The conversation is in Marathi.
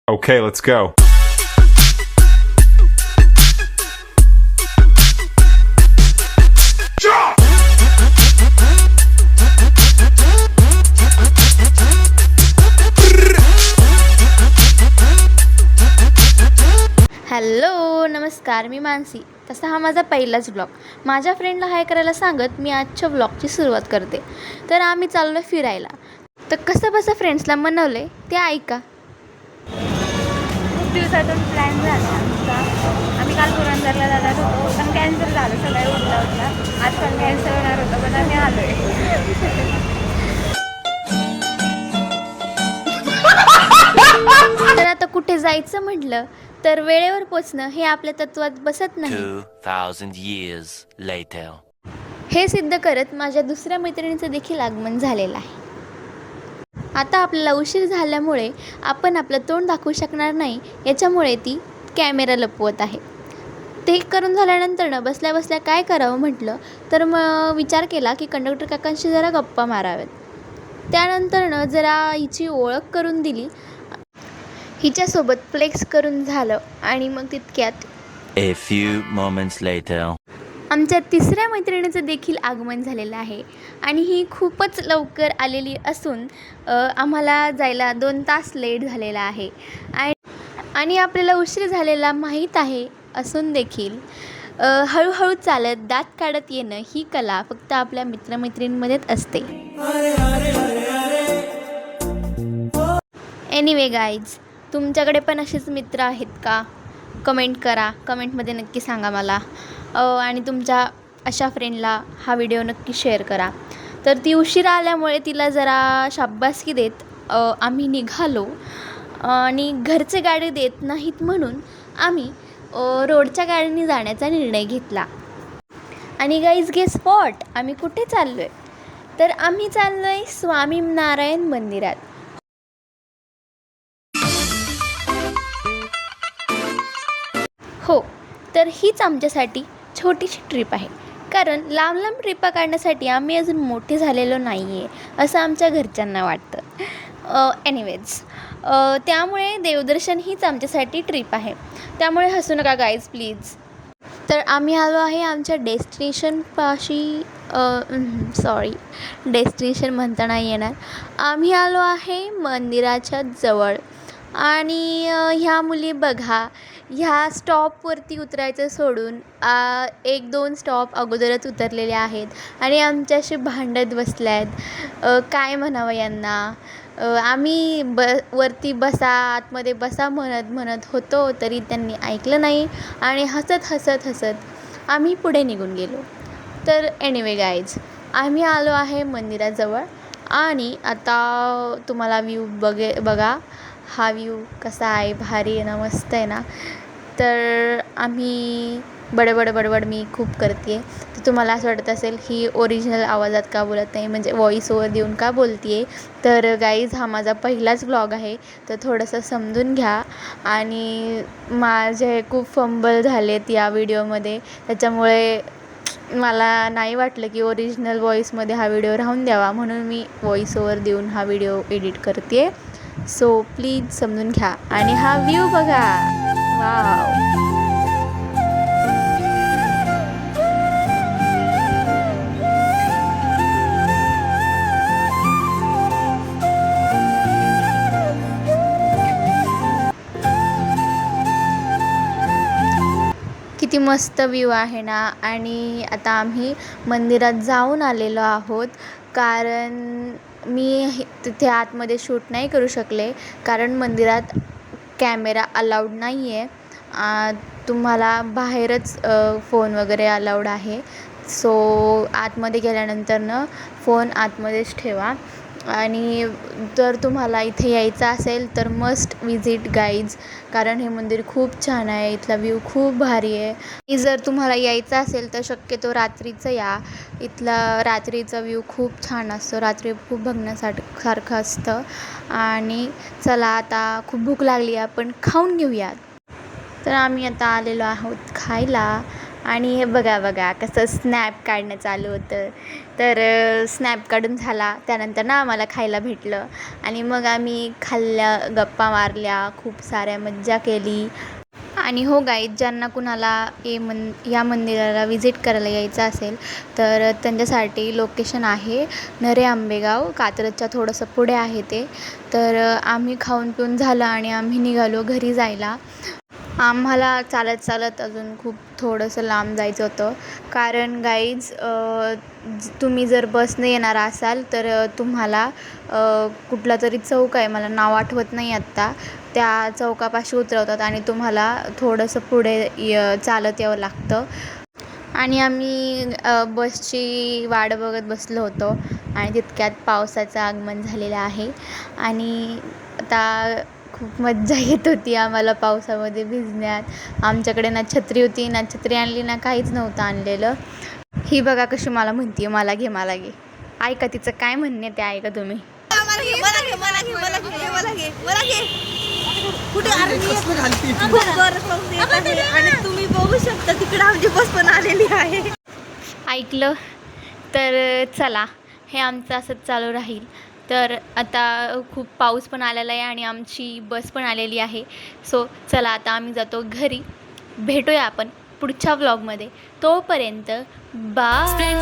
Okay, let's go. हॅलो नमस्कार, मी मानसी. तसा हा माझा पहिलाच ब्लॉग. माझ्या फ्रेंडला हाय करायला सांगत मी आजच्या ब्लॉगची सुरुवात करते. तर आम्ही चाललो फिरायला. तर कसं बसं फ्रेंड्सला मनवले ते ऐका. खूप दिवसातून प्लॅन झाला आमचा. आम्ही काल पुरंदरला जाणार होतो, पण कॅन्सल झालं. सगळं उठला आज पण कॅन्सल होणार होतं, पण आम्ही आलो आहे. तर आता कुठे जायचं म्हटलं तर वेळेवर पोचणं हे आपल्या तत्वात बसत नाही. 2000 years later. हे सिद्ध करत माझ्या दुसऱ्या मैत्रिणीचं देखील आगमन झालेलं आहे. आता आपल्याला उशीर झाल्यामुळे आपण आपलं तोंड दाखवू शकणार नाही, याच्यामुळे ती कॅमेरा लपवत आहे. ते करून झाल्यानंतर बसल्या बसल्या काय करावं म्हटलं तर मग विचार केला की कंडक्टर काकांशी जरा गप्पा माराव्यात. त्यानंतर जरा हिची ओळख करून दिली, हिच्यासोबत फ्लेक्स करून झालं आणि मग तितक्यात A few moments later. आमच्या तिसऱ्या मैत्रिणीचं देखील आगमन झालेलं आहे आणि ही खूपच लवकर आलेली असून आम्हाला जायला 2 तास लेट झालेला आहे. आणि आपल्याला उशीर झालेला माहीत आहे असून देखील हळूहळू चालत दात काढत येणं ही कला फक्त आपल्या मित्रमैत्रिणींमध्येच असते. एनिवे गाईज, तुमच्याकडे पण असेच मित्र आहेत का? कमेंट करा, कमेंटमध्ये नक्की सांगा मला. आणि तुमच्या अशा फ्रेंडला हा व्हिडिओ नक्की शेअर करा. तर ती उशिरा आल्यामुळे तिला जरा शाब्बासकी देत आम्ही निघालो आणि घरचे गाडी देत नाहीत म्हणून आम्ही रोडच्या गाडीने जाण्याचा निर्णय घेतला. आणि गाईज गेस स्पॉट आम्ही कुठे चाललो आहे? तर आम्ही चाललो आहे स्वामीनारायण मंदिरात. हो, तर हीच आमच्यासाठी छोटीशी ट्रिप आहे. कारण लांब लांब ट्रिपा काढण्यासाठी आम्ही अजून मोठे झालेलो नाही आहे असं आमच्या घरच्यांना वाटतं. एनिवेज, त्यामुळे देवदर्शन हीच आमच्यासाठी ट्रिप आहे. त्यामुळे हसू नका गाईज प्लीज. तर आम्ही आलो आहे आमच्या डेस्टिनेशनपाशी. डेस्टिनेशन म्हणता नाही येणार. आम्ही आलो आहे मंदिराच्या जवळ. आणि ह्या मुली बघा, ह्या स्टॉपवरती उतरायचं सोडून 1-2 स्टॉप अगोदरच उतरलेले आहेत आणि आमच्याशी भांडत बसल्या आहेत. काय म्हणावं यांना. आम्ही वरती बसा, आतमध्ये बसा म्हणत होतो तरी त्यांनी ऐकलं नाही आणि हसत आम्ही पुढे निघून गेलो. तर एनिवे गाईज, आम्ही आलो आहे मंदिराजवळ आणि आता तुम्हाला व्ह्यू बघा. हा व्ह्यू कसा आहे, भारी आहे ना, मस्त आहे ना. तर आम्ही बडबड मी खूप करते आहे. तर तुम्हाला असं वाटत असेल ही ओरिजिनल आवाजात का बोलत नाही, म्हणजे व्हॉईस ओव्हर देऊन का बोलते आहे. तर गाईज, हा माझा पहिलाच ब्लॉग आहे, तर थोडंसं समजून घ्या. आणि माझे खूप फंबल झालेत या व्हिडिओमध्ये, त्याच्यामुळे मला नाही वाटलं की ओरिजिनल व्हॉईसमध्ये हा व्हिडिओ राहून द्यावा, म्हणून मी व्हॉईस ओव्हर देऊन हा व्हिडिओ एडिट करते आहे. सो प्लीज समजून घ्या. आणि हा व्ह्यू बघा, वाव. किती मस्त व्ह्यू आहे ना. आणि आता आम्ही मंदिरात जाऊन आलेलो आहोत, कारण मी तिथे आतमध्ये शूट नाही करू शकले कारण मंदिरात कॅमेरा अलाउड नाही आहे. तुम्हाला बाहेरच फोन वगैरे अलाउड आहे. सो आतमध्ये गेल्यानंतर फोन आतमध्येच ठेवा. आणि जर तुम्हाला इथे यायचं असेल तर मस्ट विजिट गाईज, कारण हे मंदिर खूप छान आहे, इथला व्ह्यू खूप भारी आहे. आणि जर तुम्हाला यायचं असेल तर शक्यतो रात्रीचं या. इथला रात्रीचा व्ह्यू खूप छान असतो, रात्री खूप बघण्यासारखं असतं. आणि चला, आता खूप भूक लागली, आपण खाऊन घेऊयात. तर आम्ही आता आलेलो आहोत खायला आणि हे बघा कसं स्नॅप काढणं चालू होतं. तर स्नॅप काढून झाला त्यानंतर ना आम्हाला खायला भेटलं आणि मग आम्ही खाल्ल्या, गप्पा मारल्या, खूप साऱ्या मज्जा केली. आणि हो गाईज, ज्यांना कुणाला या मंदिराला विजिट करायला यायचं असेल तर त्यांच्यासाठी लोकेशन आहे नरे आंबेगाव, कात्रजच्या थोडंसं पुढे आहे ते. तर आम्ही खाऊन पिऊन झालं आणि आम्ही निघालो घरी जायला. आम्हाला चालत अजून खूप थोडंसं लांब जायचं होतं, कारण गाईज तुम्ही जर बसने येणार असाल तर तुम्हाला कुठला तरी चौक आहे, मला नाव आठवत नाही आत्ता, त्या चौकापाशी उतरवतात आणि तुम्हाला थोडंसं पुढे चालत यावं लागतं. आणि आम्ही बसची वाट बघत बसलो होतो आणि तितक्यात पावसाचं आगमन झालेलं आहे आणि आता खूप मज्जा येत होती आम्हाला पावसामध्ये भिजण्यात. आमच्याकडे ना छत्री होती, ना छत्री आणली, ना काहीच नव्हतं आणलेलं. ही बघा कशी मला म्हणते, मला घे. ऐका तिचं काय म्हणणे ते ऐका तुम्ही. आणि तुम्ही बघू शकता तिकडे आमची बस पण आलेली आहे. ऐकलं तर चला, हे आमचं असंच चालू राहील. तर आता खूप पाऊस पण आलेला आहे आणि आमची बस पण आलेली आहे. सो चला आता आम्ही जातो घरी. भेटूया आपण पुढच्या व्लॉगमध्ये. तोपर्यंत बाय.